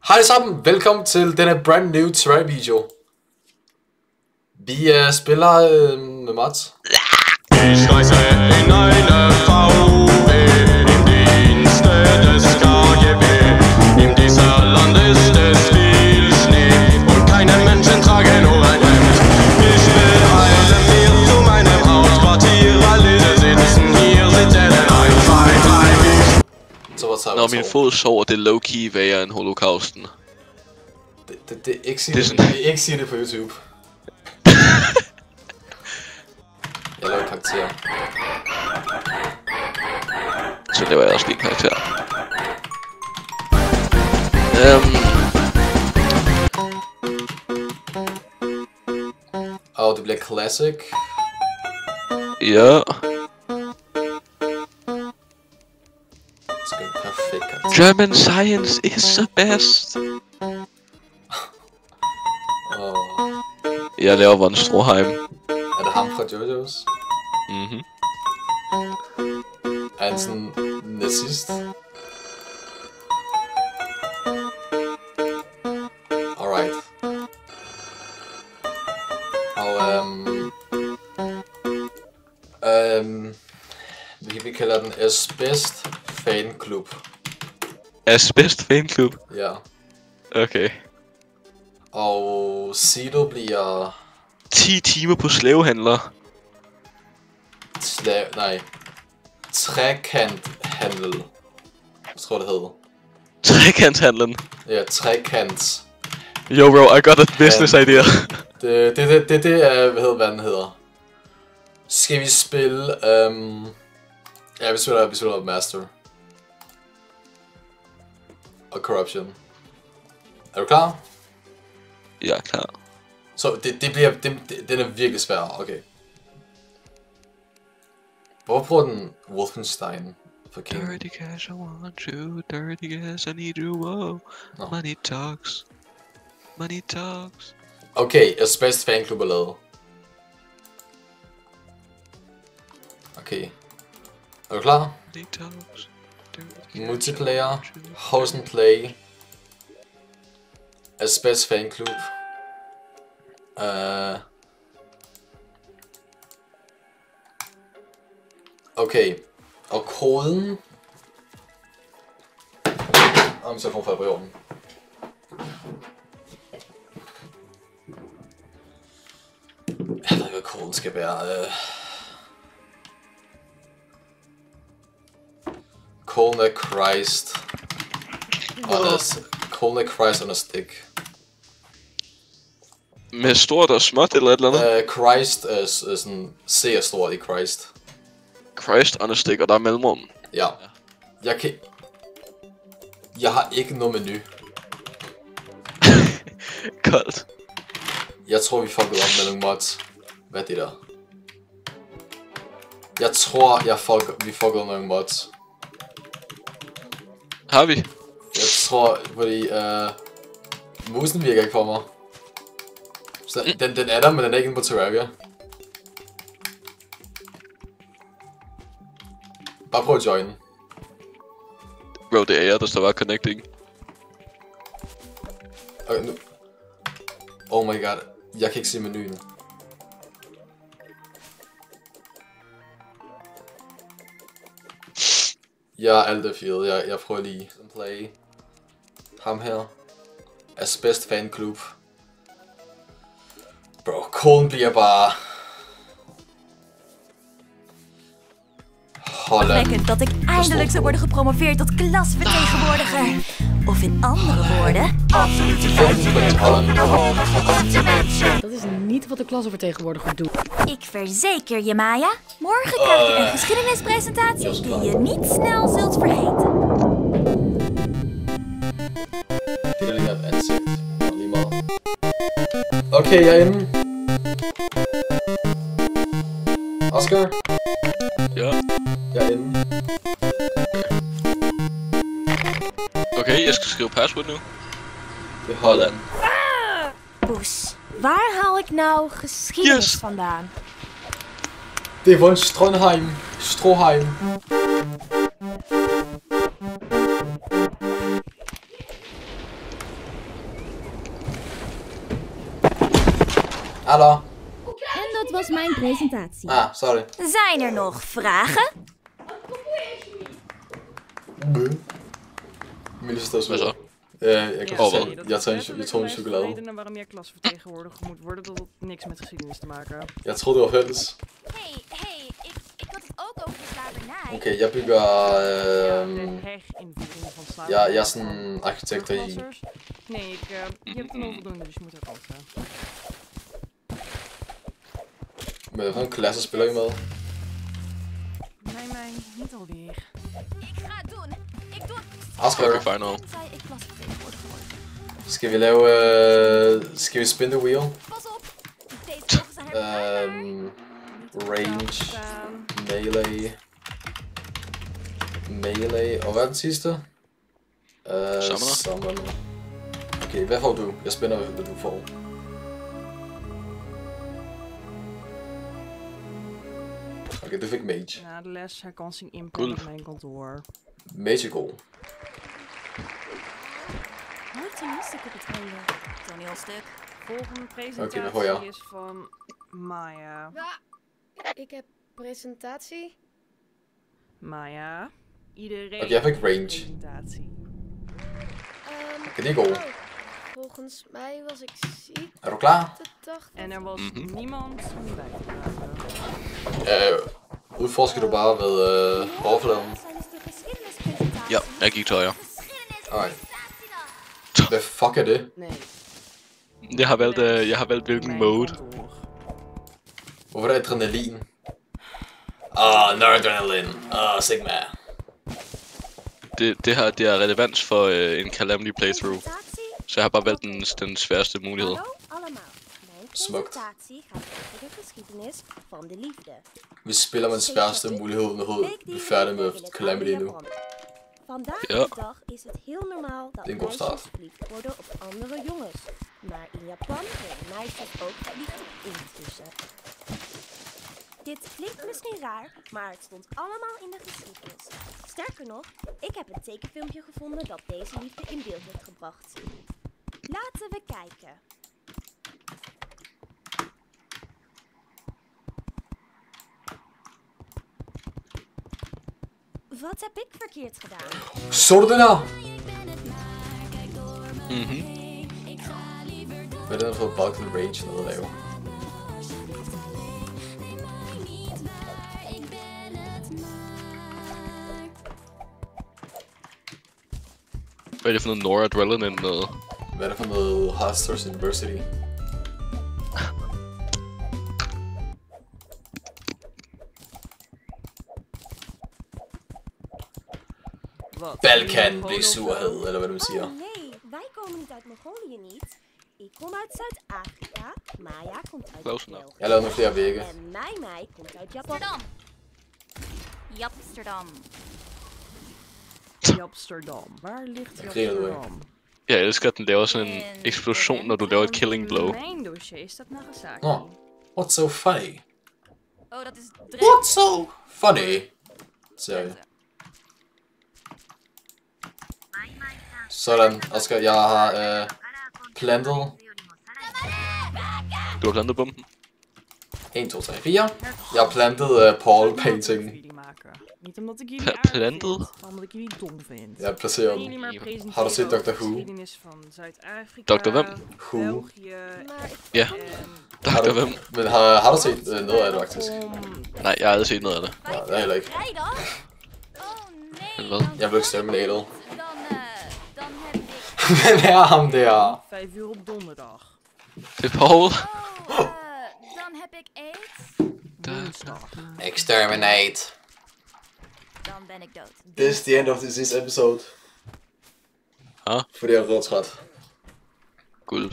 Hej sammen, velkommen til denne brand new try video. Vi spiller med Mats. Ich reise in eine VW, im Dienste des KGB. In dieser Land ist es viel Schnee und keine Menschen tragen nur ein Hemd. Ich will eilen mir zu meinem Hauptquartier, alle sitzen hier, sie zählen ein, zwei, drei, vier. Når min fod sover, det er low-key værre end holocausten. Det er ikke sige det på YouTube. Jeg laver karakter. Så det var jeg også lige karakter. Det bliver classic. Ja. Det skal en perfekt karakter. German science is the best. Jeg laver Von Stroheim. Er det ham fra JoJo's? Mhm. Er han sådan nazist? Alright. Vi kalder den Asbest Fanklub. Asbest Fanklub? Ja. Okay. Og Sido bliver... 10 timer på slavehandler. Trekanthandel. Jeg tror det hedder. Trekanthandlen. Ja, trekants. Yo bro, I got a business idea. Det er, hvad den hedder. Skal vi spille, ja, vi spiller Master. Og Corruption. Er du klar? Jeg er klar. Så den er virkelig svær, okay. Hvor bruger den Wolfenstein for King? Dirty cash, I want you. Dirty cash, I need you. Whoa. No. Money talks. Money talks. Okay, Asbest Fanklub er lavet. Okay. Er du klar? Money talks. Multiplayer, host and play, Asbest Fanklub. Okay, og koden... Min telefon falder på jorden. Jeg ved ikke, hvad koden skal være. Koden er Christ. Koden er Christ on a stick. Med stort og småt eller et eller andet? Christ er sådan... C er stort i Christ. Christ on a stick, og der er mellemrum. Ja. Jeg har ikke noget menu. Koldt. Jeg tror vi fuckede op med nogle mods. Hvad er det der? Jeg tror vi fuckede op med nogle mods. Har vi? Jeg tror, fordi musen virker ikke for mig. Så den er der, men den er ikke inde på Terraria. Bare prøv at join. Bro, det er jeg, der står bare connecting. Okay, nu. Oh my god, jeg kan ikke se menuen. Jeg er alt field. Jeg prøver lige at play. Ham her. Asbest Fanklub. Bro, koden bliver bare... Betekent dat ik eindelijk zou worden gepromoveerd tot klasvertegenwoordiger. Of in andere woorden... Dat is niet wat de klassenvertegenwoordiger doet. Ik verzeker je, Maya. Morgen krijg je een geschiedenispresentatie die je niet snel zult vergeten. Oké, jij in? Oscar? Ja. Jeg er inde. Okay, jeg skal skrive password nu. Det holder den. Poes, waar haal ik nou geschiedenis vandaan? Det er von Stroheim. Hallo. En dat was mijn presentatie. Ah, sorry. Zijn er nog vragen? Milles dat Hvad så? Jeg kan Ja, fortælle. hvad? Jeg tager en chokolade. Redenen waarom jij klasvertegenwoordiger moet worden, dat had niks met geschiedenis te maken. Jeg troede, det var fælles. Hey, ik had het ook over slavernij. Okay, jeg bygger... De herinvoering van slavernij. Jeg er sådan arkitekt i... Klassers? Nee, je hebt een onvoldoende, dus je moet eruit gaan. Med hvilken klasse spiller I med? Nee, niet alweer. Ik ga het doen. Ik doe het. Oscar, Okay, fine now. Tenzij ik klasvertegenwoordiger word. skal vi lave... Skal vi spin the wheel? Pas op. Deze vogels zijn er. Range, Staan. melee, og hvad er den sidste? Summoner. Summoner. Okay, hvad får du? Jeg spænder, hvad du får. Okay, du fik mage. Na de les herkansing input Cool. op mijn kantoor. Mage er god. Nooit zo lustig op het einde. Toneelstuk. Volgende Oké, we gooien. presentatie is van Maya. Ja, ik heb presentatie. Maya. Iedereen Oké, heb ik range. presentatie. Oké, die goal. Oh, volgens mij was ik ziek Er du klar? de dag. En er was Mhm. niemand om bij te praten. Udforsker du bare ved overfladen? Zijn dus de geschiedenispresentatie. Ja, jeg gik tør, ja. Alright. Presentatie dan. Hvad fuck er det? Nee. Jeg har valgt hvilken Mijn mode. kantoor. Hvorfor er der adrenalin? Noradrenaline. Sigma. Det her det er relevans for en Calamity playthrough. Presentatie. Så jeg har bare valgt den sværeste mulighed. Hallo allemaal. Mijn Smokt. presentatie gaat over de geschiedenis van de liefde. Vi spiller med den sværeste mulighed overhovedet. Vi er færdige med Calamity nu. Vandaag Ja. de dag is het heel normaal dat Denk op meisjes staat. verliefd worden op andere jongens. Maar in Japan worden meisjes ook verliefd op intussen. Dit klinkt misschien raar, maar het stond allemaal in de geschiedenis. Sterker nog, ik heb een tekenfilmpje gevonden dat deze liefde in beeld heeft gebracht. Laten we kijken. Wat heb ik verkeerd gedaan? Så du den her? Mhm. Hvad er det, der har fået bug til range noget at lave? Hvad er det for noget Noradrenaline noget? Hvad er det for noget Hosters University? Wat? Balkan blev surhed, eller hvad du siger. Oh nee, wij komen niet uit Mongolië niet. Ik kom uit Zuid-Afrika. Maya komt uit Close enough. België. Jeg lavede nogle flere vægge. En Mai komt uit Japan. Japsterdam. Amsterdam. Waar ligt griner du af. Amsterdam? Jeg elsker, at den laver sådan en eksplosion, når du laver et killing blow. In mijn dossier staat Nagasaki. Nå, what's so funny? Oh, dat is What's so funny? Sorry. Sådan, Oscar, jeg har plantet Du har plantet bomben. 1, 2, 3, 4. Jeg har plantet Paul painting. Jullie maken. Niet omdat ik jullie Planted? aardig vind, maar omdat ik jullie dom vind. Jeg placerer Jullie den. maar presenteren Har du set over Dr. de Who? geschiedenis van Zuid-Afrika, Dr. Wem? Who? België Maar ik Ja, en Dr. Hvem? Men har du set noget af det faktisk? Nej, jeg har aldrig set noget af det. Nej, det er heller ikke. Rij dan. Oh nee. Men hvad? Jeg blev exterminated. Dan heb ik... Hvem er ham der? 5 uur op donderdag. Det er Paul. Dan heb ik aids. Woensdag. Exterminate. Dan ben ik dood. This is the end of this episode. Huh? Fordi jeg er rådtræt. Gulp.